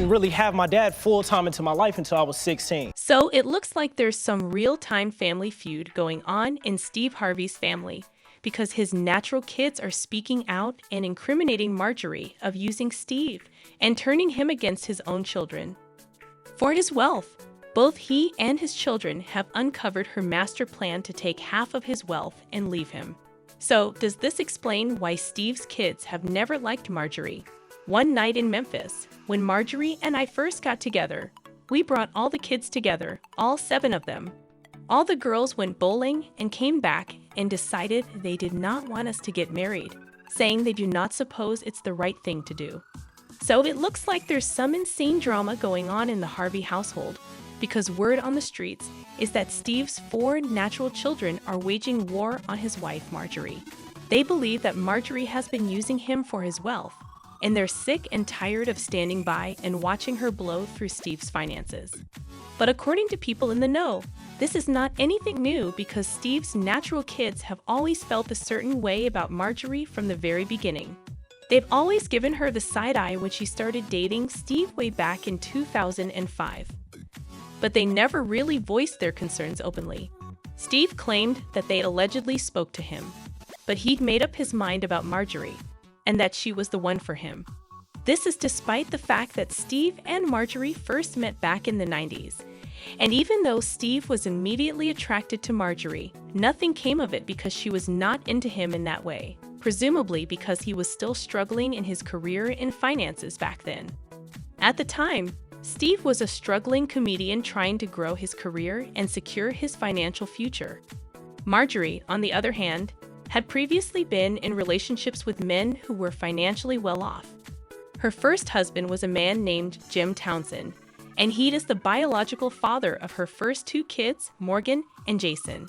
didn't really have my dad full-time into my life until I was 16. So it looks like there's some real-time family feud going on in Steve Harvey's family because his natural kids are speaking out and incriminating Marjorie of using Steve and turning him against his own children. For his wealth, both he and his children have uncovered her master plan to take half of his wealth and leave him. So, does this explain why Steve's kids have never liked Marjorie? One night in Memphis, when Marjorie and I first got together, we brought all the kids together, all 7 of them. All the girls went bowling and came back and decided they did not want us to get married, saying they do not suppose it's the right thing to do. So it looks like there's some insane drama going on in the Harvey household, because word on the streets is that Steve's 4 natural children are waging war on his wife, Marjorie. They believe that Marjorie has been using him for his wealth, and they're sick and tired of standing by and watching her blow through Steve's finances. But according to people in the know, this is not anything new because Steve's natural kids have always felt a certain way about Marjorie from the very beginning. They've always given her the side eye when she started dating Steve way back in 2005. But they never really voiced their concerns openly. Steve claimed that they allegedly spoke to him, but he'd made up his mind about Marjorie, and that she was the one for him. This is despite the fact that Steve and Marjorie first met back in the 90s. And even though Steve was immediately attracted to Marjorie, nothing came of it because she was not into him in that way, presumably because he was still struggling in his career and finances back then. At the time, Steve was a struggling comedian trying to grow his career and secure his financial future. Marjorie, on the other hand, had previously been in relationships with men who were financially well off. Her first husband was a man named Jim Townsend, and he is the biological father of her first 2 kids, Morgan and Jason.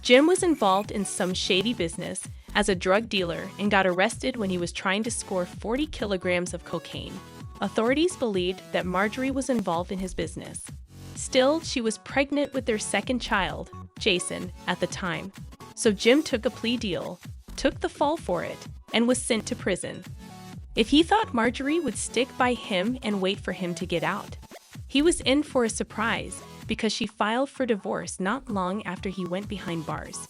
Jim was involved in some shady business as a drug dealer and got arrested when he was trying to score 40 kilograms of cocaine. Authorities believed that Marjorie was involved in his business. Still, she was pregnant with their second child, Jason, at the time. So Jim took a plea deal, took the fall for it, and was sent to prison. If he thought Marjorie would stick by him and wait for him to get out, he was in for a surprise because she filed for divorce not long after he went behind bars.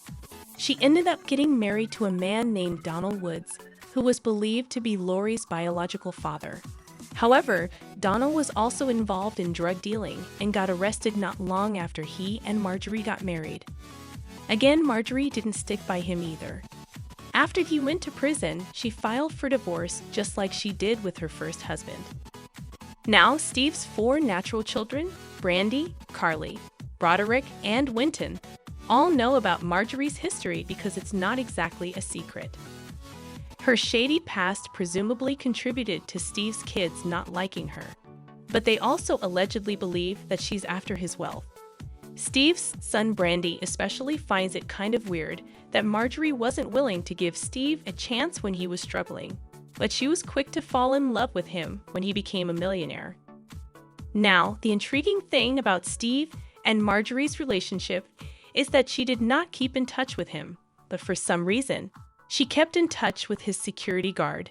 She ended up getting married to a man named Donald Woods, who was believed to be Lori's biological father. However, Donald was also involved in drug dealing and got arrested not long after he and Marjorie got married. Again, Marjorie didn't stick by him either. After he went to prison, she filed for divorce just like she did with her first husband. Now, Steve's 4 natural children, Brandy, Carly, Broderick, and Winton, all know about Marjorie's history because it's not exactly a secret. Her shady past presumably contributed to Steve's kids not liking her, but they also allegedly believe that she's after his wealth. Steve's son Brandy especially finds it kind of weird that Marjorie wasn't willing to give Steve a chance when he was struggling, but she was quick to fall in love with him when he became a millionaire. Now, the intriguing thing about Steve and Marjorie's relationship is that she did not keep in touch with him, but for some reason, she kept in touch with his security guard.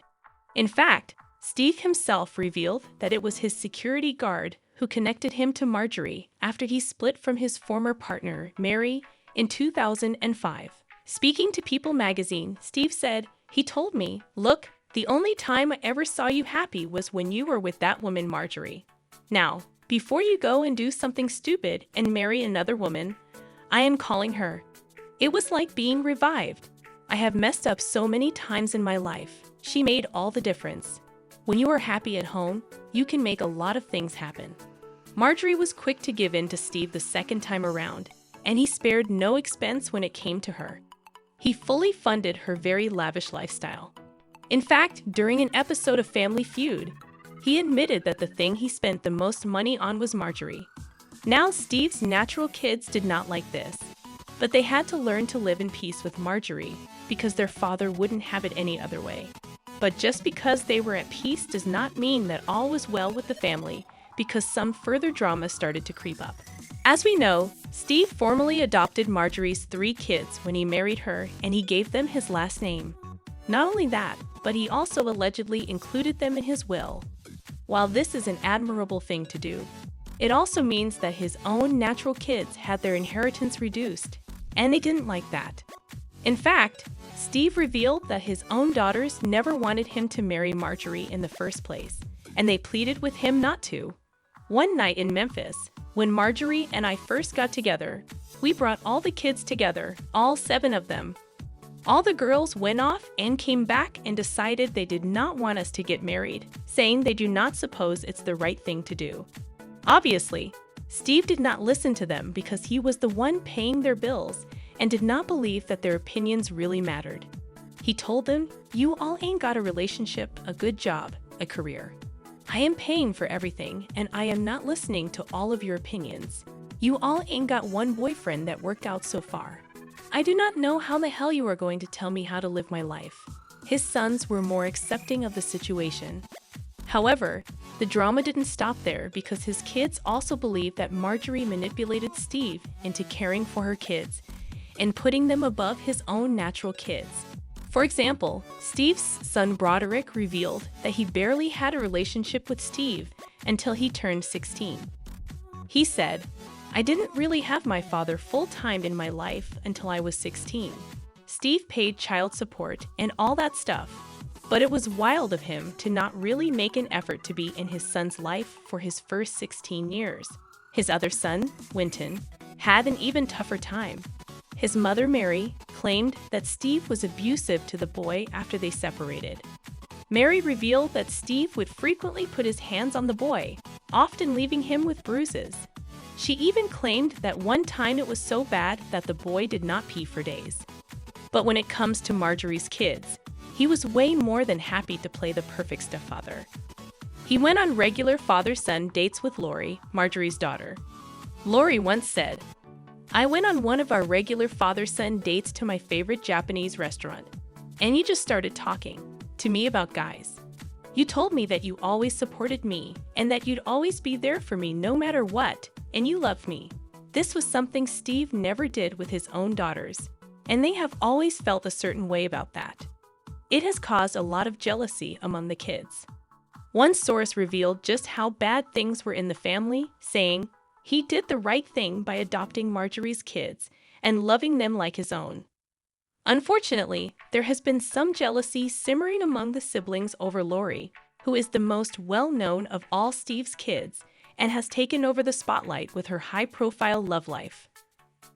In fact, Steve himself revealed that it was his security guard who connected him to Marjorie after he split from his former partner, Mary, in 2005. Speaking to People magazine, Steve said, "He told me, 'Look, the only time I ever saw you happy was when you were with that woman Marjorie. Now, before you go and do something stupid and marry another woman, I am calling her.' It was like being revived. I have messed up so many times in my life. She made all the difference. When you are happy at home, you can make a lot of things happen." Marjorie was quick to give in to Steve the second time around, and he spared no expense when it came to her. He fully funded her very lavish lifestyle. In fact, during an episode of Family Feud, he admitted that the thing he spent the most money on was Marjorie. Now, Steve's natural kids did not like this, but they had to learn to live in peace with Marjorie because their father wouldn't have it any other way. But just because they were at peace does not mean that all was well with the family, because some further drama started to creep up. As we know, Steve formally adopted Marjorie's 3 kids when he married her, and he gave them his last name. Not only that, but he also allegedly included them in his will. While this is an admirable thing to do, it also means that his own natural kids had their inheritance reduced, and they didn't like that. In fact, Steve revealed that his own daughters never wanted him to marry Marjorie in the first place, and they pleaded with him not to. One night in Memphis, when Marjorie and I first got together, we brought all the kids together, all 7 of them. All the girls went off and came back and decided they did not want us to get married, saying they do not suppose it's the right thing to do. Obviously, Steve did not listen to them because he was the one paying their bills and did not believe that their opinions really mattered. He told them, "You all ain't got a relationship, a good job, a career. I am paying for everything, and I am not listening to all of your opinions. You all ain't got one boyfriend that worked out so far. I do not know how the hell you are going to tell me how to live my life." His sons were more accepting of the situation. However, the drama didn't stop there because his kids also believed that Marjorie manipulated Steve into caring for her kids and putting them above his own natural kids. For example, Steve's son Broderick revealed that he barely had a relationship with Steve until he turned 16. He said, "I didn't really have my father full-time in my life until I was 16. Steve paid child support and all that stuff, but it was wild of him to not really make an effort to be in his son's life for his first 16 years. His other son, Winton, had an even tougher time. His mother, Mary, claimed that Steve was abusive to the boy after they separated. Mary revealed that Steve would frequently put his hands on the boy, often leaving him with bruises. She even claimed that one time it was so bad that the boy did not pee for days. But when it comes to Marjorie's kids, he was way more than happy to play the perfect stepfather. He went on regular father-son dates with Lori, Marjorie's daughter. Lori once said, "I went on one of our regular father-son dates to my favorite Japanese restaurant, and you just started talking to me about guys. You told me that you always supported me and that you'd always be there for me no matter what, and you loved me." This was something Steve never did with his own daughters, and they have always felt a certain way about that. It has caused a lot of jealousy among the kids. One source revealed just how bad things were in the family, saying, "He did the right thing by adopting Marjorie's kids and loving them like his own." Unfortunately, there has been some jealousy simmering among the siblings over Lori, who is the most well-known of all Steve's kids and has taken over the spotlight with her high-profile love life.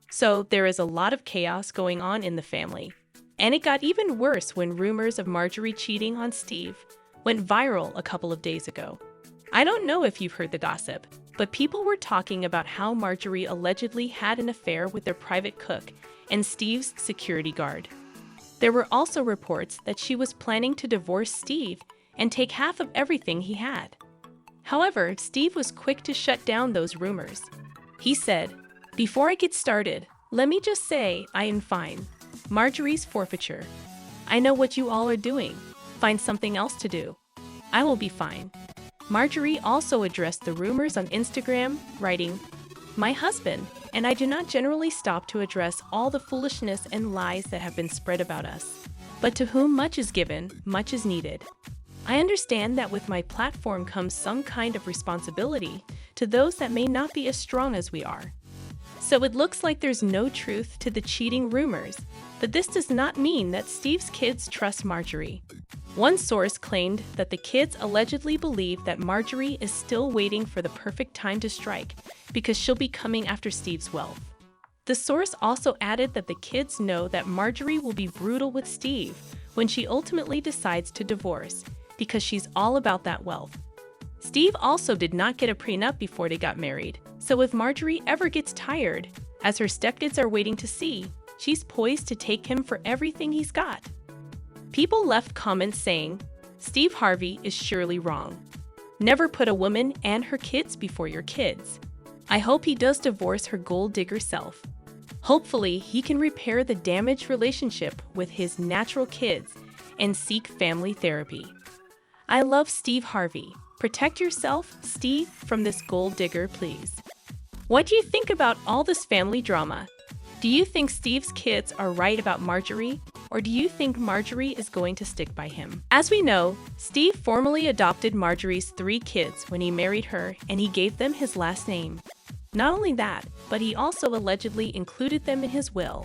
So there is a lot of chaos going on in the family, and it got even worse when rumors of Marjorie cheating on Steve went viral a couple of days ago. I don't know if you've heard the gossip, but people were talking about how Marjorie allegedly had an affair with their private cook and Steve's security guard. There were also reports that she was planning to divorce Steve and take half of everything he had. However, Steve was quick to shut down those rumors. He said, "Before I get started, let me just say I am fine. Marjorie's forfeiture. I know what you all are doing. Find something else to do. I will be fine." Marjorie also addressed the rumors on Instagram, writing, "My husband and I do not generally stop to address all the foolishness and lies that have been spread about us. But to whom much is given, much is needed. I understand that with my platform comes some kind of responsibility to those that may not be as strong as we are. So it looks like there's no truth to the cheating rumors, but this does not mean that Steve's kids trust Marjorie." One source claimed that the kids allegedly believe that Marjorie is still waiting for the perfect time to strike because she'll be coming after Steve's wealth. The source also added that the kids know that Marjorie will be brutal with Steve when she ultimately decides to divorce because she's all about that wealth. Steve also did not get a prenup before they got married, so if Marjorie ever gets tired, as her stepkids are waiting to see, she's poised to take him for everything he's got. People left comments saying, "Steve Harvey is surely wrong. Never put a woman and her kids before your kids. I hope he does divorce her gold digger self. Hopefully, he can repair the damaged relationship with his natural kids and seek family therapy. I love Steve Harvey. Protect yourself, Steve, from this gold digger, please." What do you think about all this family drama? Do you think Steve's kids are right about Marjorie, or do you think Marjorie is going to stick by him? As we know, Steve formally adopted Marjorie's 3 kids when he married her, and he gave them his last name. Not only that, but he also allegedly included them in his will.